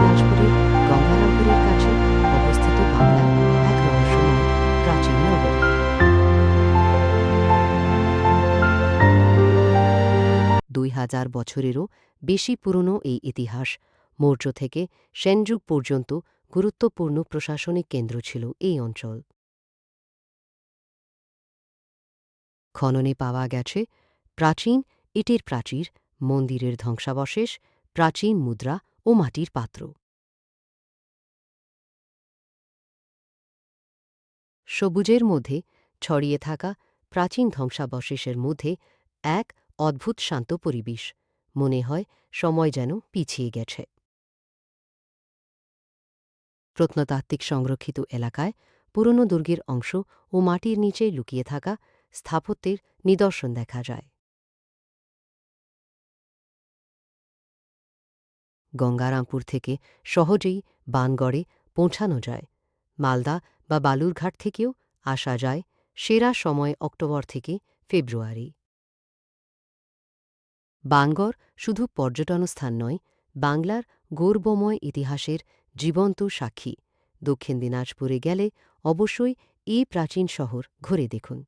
দিনাজপুরের গঙ্গারামপুরের কাছে অবস্থিত বাংলার এক রহস্যময় প্রাচীন নগরী। ২,০০০ বছরেরও বেশি পুরনো এই ইতিহাস। মৌর্য থেকে সেনযুগ পর্যন্ত গুরুত্বপূর্ণ প্রশাসনিক কেন্দ্র ছিল এই অঞ্চল। খননে পাওয়া গেছে প্রাচীন ইটের প্রাচীর, মন্দিরের ধ্বংসাবশেষ, প্রাচীন মুদ্রা ও মাটির পাত্র। সবুজের মধ্যে ছড়িয়ে থাকা প্রাচীন ধ্বংসাবশেষের মধ্যে এক অদ্ভুত শান্ত পরিবেশ। মনে হয় সময় যেন পিছিয়ে গেছে। প্রত্নতাত্ত্বিক সংরক্ষিত এলাকায় পুরনো দুর্গের অংশ ও মাটির নিচে লুকিয়ে থাকা স্থাপত্যের নিদর্শন দেখা যায়। গঙ্গারামপুর থেকে সহজেই বানগড়ে পৌঁছানো যায়। মালদা বা বালুরঘাট থেকেও আসা যায়। সেরা সময় অক্টোবর থেকে ফেব্রুয়ারি। বানগড় শুধু পর্যটন স্থান নয়, বাংলার গৌরবময় ইতিহাসের জীবন্ত সাক্ষী। দক্ষিণ দিনাজপুরে গেলে অবশ্যই এই প্রাচীন শহর ঘুরে দেখুন।